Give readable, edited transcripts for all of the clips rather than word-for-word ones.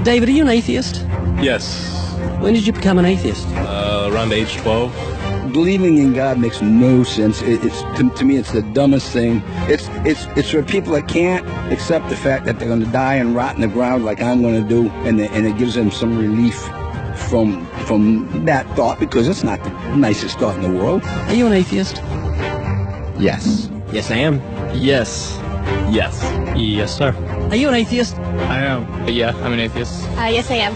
David, are you an atheist? Yes. When did you become an atheist? Around age 12. Believing in God makes no sense. To me, it's the dumbest thing. It's for people that can't accept the fact that they're going to die and rot in the ground like I'm going to do, and it gives them some relief from that thought, because it's not the nicest thought in the world. Are you an atheist? Yes. Yes, I am. Yes. Yes. Yes, sir. Are you an atheist? I am. Yeah, I'm an atheist. Yes, I am.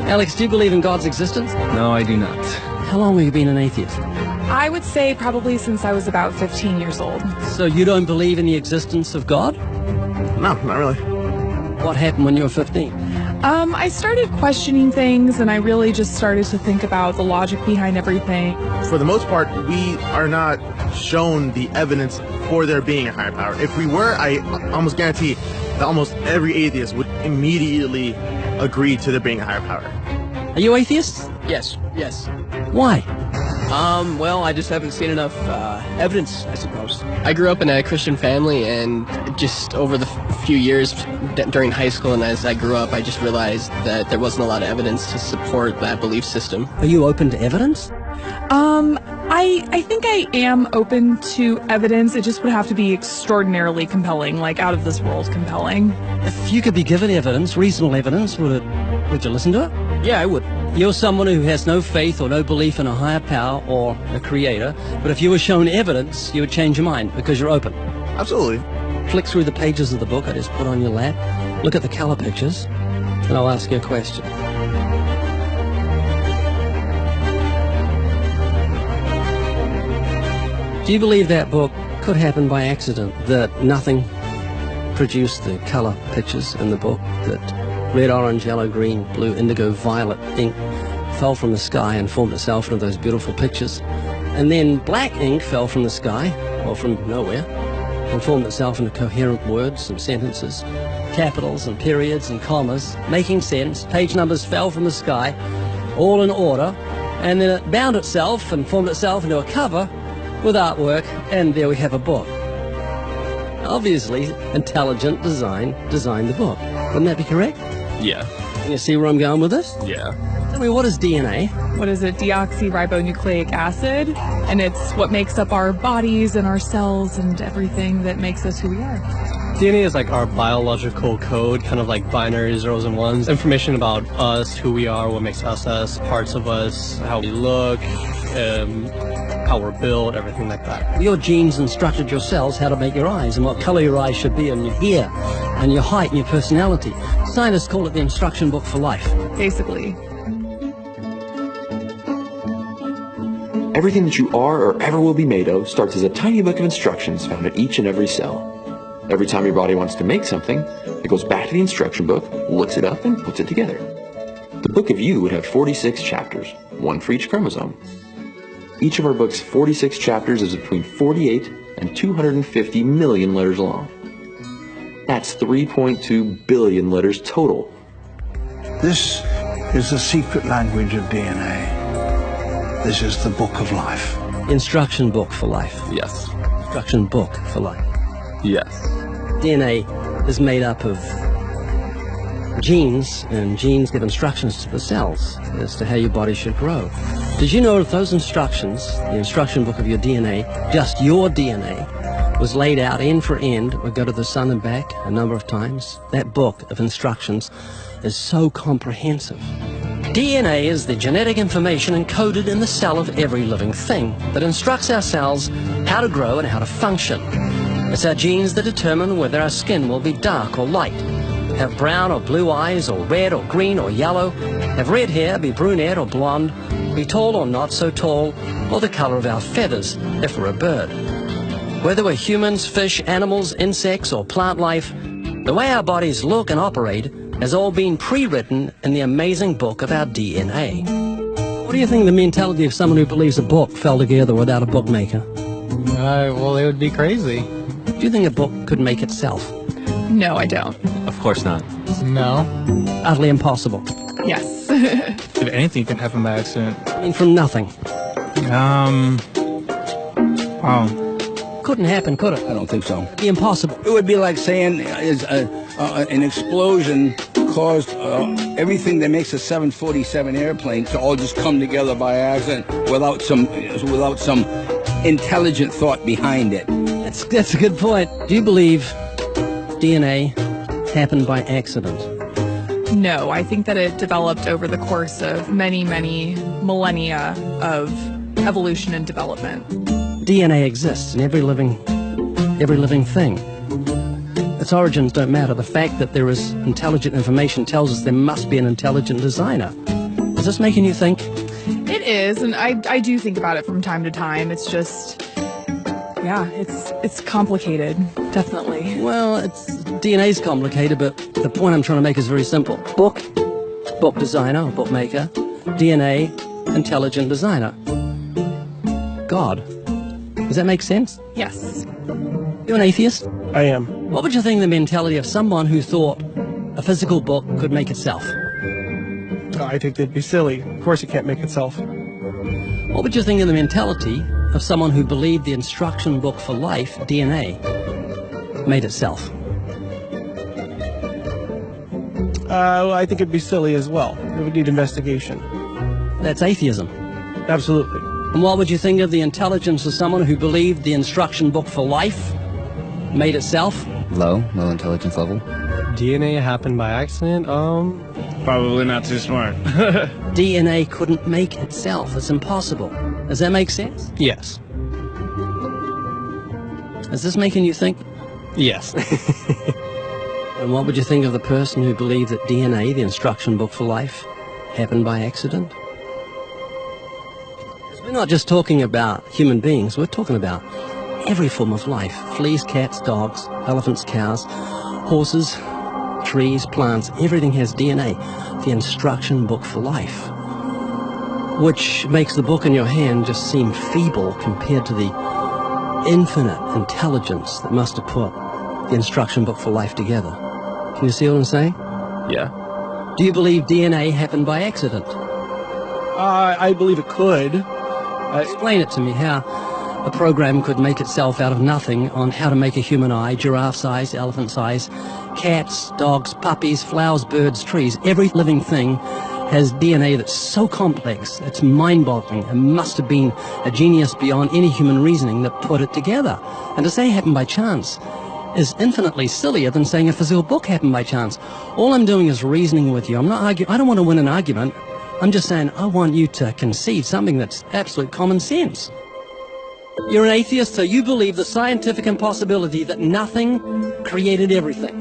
Alex, do you believe in God's existence? No, I do not. How long have you been an atheist? I would say probably since I was about 15 years old. So you don't believe in the existence of God? No, not really. What happened when you were 15? I started questioning things, and I really just started to think about the logic behind everything. For the most part, we are not shown the evidence for there being a higher power. If we were, I almost guarantee that almost every atheist would immediately agree to there being a higher power. Are you atheists? Yes. Why? Well, I just haven't seen enough evidence, I suppose. I grew up in a Christian family, and just over the few years during high school and as I grew up, I just realized that there wasn't a lot of evidence to support that belief system. Are you open to evidence? I think I am open to evidence. It just would have to be extraordinarily compelling, like out of this world compelling. If you could be given evidence, reasonable evidence, would you listen to it? Yeah, I would. You're someone who has no faith or no belief in a higher power or a creator, but if you were shown evidence, you would change your mind because you're open. Absolutely. Flick through the pages of the book I just put on your lap, look at the color pictures, and I'll ask you a question. Do you believe that book could happen by accident, that nothing produced the color pictures in the book, that red, orange, yellow, green, blue, indigo, violet ink fell from the sky and formed itself into those beautiful pictures, and then black ink fell from the sky, or from nowhere, and formed itself into coherent words and sentences, capitals and periods and commas, making sense. Page numbers fell from the sky, all in order, and then it bound itself and formed itself into a cover with artwork, and there we have a book. Obviously, intelligent design designed the book. Wouldn't that be correct? Yeah. Can you see where I'm going with this? Yeah. Tell me, what is DNA? What is it? Deoxyribonucleic acid. And it's what makes up our bodies and our cells and everything that makes us who we are. DNA is like our biological code, kind of like binary zeros and ones. Information about us, who we are, what makes us us, parts of us, how we look, how we're built, everything like that. Your genes instructed your cells how to make your eyes and what color your eyes should be, and your hair and your height and your personality. Scientists call it the instruction book for life. Basically. Everything that you are or ever will be made of starts as a tiny book of instructions found in each and every cell. Every time your body wants to make something, it goes back to the instruction book, looks it up, and puts it together. The book of you would have 46 chapters, one for each chromosome. Each of our book's 46 chapters is between 48 and 250 million letters long. That's 3.2 billion letters total. This is the secret language of DNA. This is the book of life. Instruction book for life. Yes. Instruction book for life. Yes. DNA is made up of genes, and genes give instructions to the cells as to how your body should grow. Did you know that those instructions, the instruction book of your DNA, just your DNA, was laid out end for end, would go to the sun and back a number of times? That book of instructions is so comprehensive. DNA is the genetic information encoded in the cell of every living thing that instructs our cells how to grow and how to function. It's our genes that determine whether our skin will be dark or light, have brown or blue eyes, or red or green or yellow, have red hair, be brunette or blonde, be tall or not so tall, or the color of our feathers if we're a bird. Whether we're humans, fish, animals, insects, or plant life, the way our bodies look and operate has all been pre-written in the amazing book of our DNA. What do you think of the mentality of someone who believes a book fell together without a bookmaker? Well, it would be crazy. Do you think a book could make itself? No, I don't. Of course not. No. Utterly impossible. Yes. If anything can happen by accident. I mean, from nothing. Couldn't happen, could it? I don't think so. It'd be impossible. It would be like saying an explosion caused everything that makes a 747 airplane to all just come together by accident without some intelligent thought behind it. That's a good point. Do you believe DNA happened by accident? No, I think that it developed over the course of many, many millennia of evolution and development. DNA exists in every living thing. Its origins don't matter. The fact that there is intelligent information tells us there must be an intelligent designer. Is this making you think? It is, and I do think about it from time to time. It's just, yeah, it's complicated, definitely. Well, DNA's complicated, but the point I'm trying to make is very simple. Book designer, bookmaker, DNA, intelligent designer. God. Does that make sense? Yes. You're an atheist? I am. What would you think of the mentality of someone who thought a physical book could make itself? I think they'd be silly. Of course it can't make itself. What would you think of the mentality of someone who believed the instruction book for life, DNA, made itself? I think it'd be silly as well. It would need investigation. That's atheism. Absolutely. And what would you think of the intelligence of someone who believed the instruction book for life made itself? Low intelligence level. DNA happened by accident? Probably not too smart. DNA couldn't make itself. It's impossible. Does that make sense? Yes. Is this making you think? Yes. And what would you think of the person who believed that DNA, the instruction book for life, happened by accident? We're not just talking about human beings, we're talking about every form of life. Fleas, cats, dogs, elephants, cows, horses, trees, plants, everything has DNA, the instruction book for life. Which makes the book in your hand just seem feeble compared to the infinite intelligence that must have put the instruction book for life together. Can you see what I'm saying? Yeah. Do you believe DNA happened by accident? I believe it could. Explain it to me, how a program could make itself out of nothing on how to make a human eye, giraffe size, elephant size, cats, dogs, puppies, flowers, birds, trees. Every living thing has DNA that's so complex, it's mind-boggling. It must have been a genius beyond any human reasoning that put it together. And to say it happened by chance is infinitely sillier than saying a physical book happened by chance. All I'm doing is reasoning with you. I'm not arguing. I don't want to win an argument. I'm just saying I want you to concede something that's absolute common sense. You're an atheist, so you believe the scientific impossibility that nothing created everything.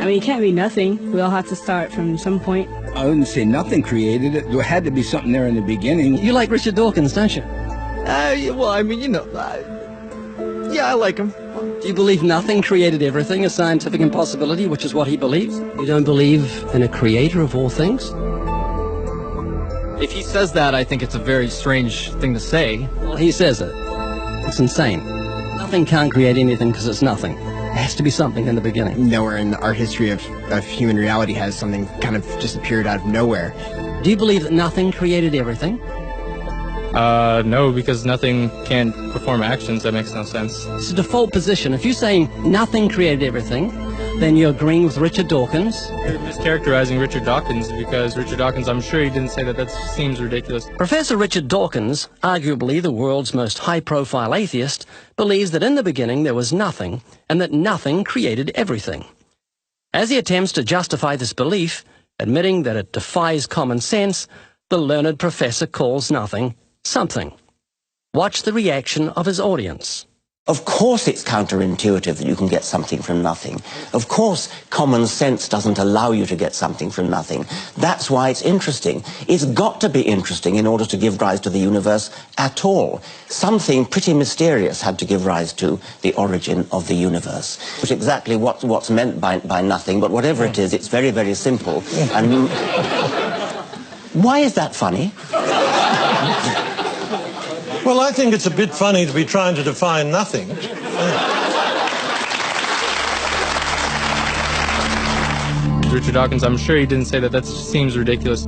I mean, it can't be nothing. We all have to start from some point. I wouldn't say nothing created it. There had to be something there in the beginning. You like Richard Dawkins, don't you? Well, I mean, yeah, I like him. Do you believe nothing created everything, a scientific impossibility, which is what he believes? You don't believe in a creator of all things? If he says that, I think it's a very strange thing to say. Well, he says it. It's insane. Nothing can't create anything because it's nothing. There has to be something in the beginning. Nowhere in our history of human reality has something kind of just appeared out of nowhere. Do you believe that nothing created everything? No, because nothing can perform actions. That makes no sense. It's a default position. If you're saying nothing created everything, then you're agreeing with Richard Dawkins. You're mischaracterizing Richard Dawkins, because Richard Dawkins, I'm sure he didn't say that. That seems ridiculous. Professor Richard Dawkins, arguably the world's most high-profile atheist, believes that in the beginning there was nothing, and that nothing created everything. As he attempts to justify this belief, admitting that it defies common sense, the learned professor calls nothing something. Watch the reaction of his audience. Of course it's counterintuitive that you can get something from nothing. Of course common sense doesn't allow you to get something from nothing. That's why it's interesting. It's got to be interesting in order to give rise to the universe at all. Something pretty mysterious had to give rise to the origin of the universe. Which exactly what's meant by nothing, but whatever it is, it's very, very simple. And why is that funny? Well, I think it's a bit funny to be trying to define nothing. Richard Dawkins, I'm sure he didn't say that. That seems ridiculous.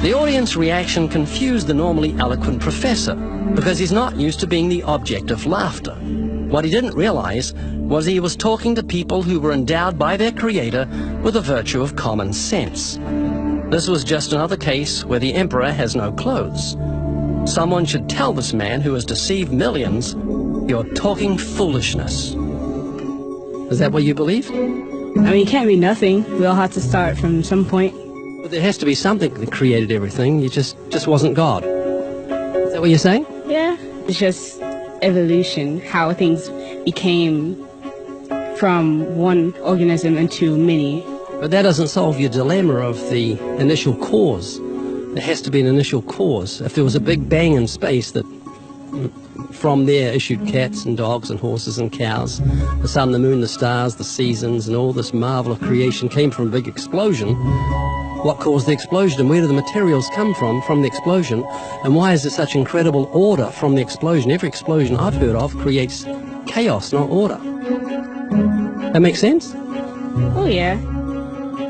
The audience reaction confused the normally eloquent professor because he's not used to being the object of laughter. What he didn't realize was he was talking to people who were endowed by their creator with the virtue of common sense. This was just another case where the emperor has no clothes. Someone should tell this man who has deceived millions, "You're talking foolishness." Is that what you believe? I mean, it can't be nothing. We all have to start from some point. But there has to be something that created everything. You just wasn't God. Is that what you're saying? Yeah. It's just evolution, how things became from one organism into many. But that doesn't solve your dilemma of the initial cause. There has to be an initial cause. If there was a big bang in space that from there issued cats and dogs and horses and cows, the sun, the moon, the stars, the seasons, and all this marvel of creation came from a big explosion, what caused the explosion, and where do the materials come from the explosion, and why is there such incredible order from the explosion? Every explosion I've heard of creates chaos, not order. That makes sense? Oh, yeah.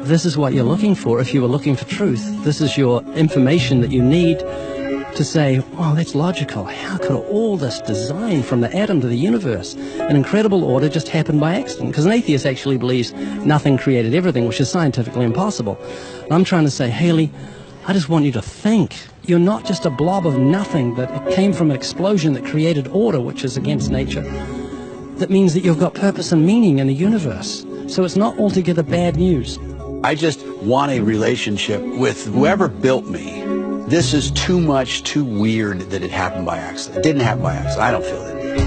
This is what you're looking for if you were looking for truth. This is your information that you need to say, wow, that's logical. How could all this design from the atom to the universe, an incredible order, just happen by accident? Because an atheist actually believes nothing created everything, which is scientifically impossible. And I'm trying to say, Haley, I just want you to think. You're not just a blob of nothing that came from an explosion that created order, which is against nature. That means that you've got purpose and meaning in the universe. So it's not altogether bad news. I just want a relationship with whoever built me. This is too much, too weird that it happened by accident. It didn't happen by accident. I don't feel that.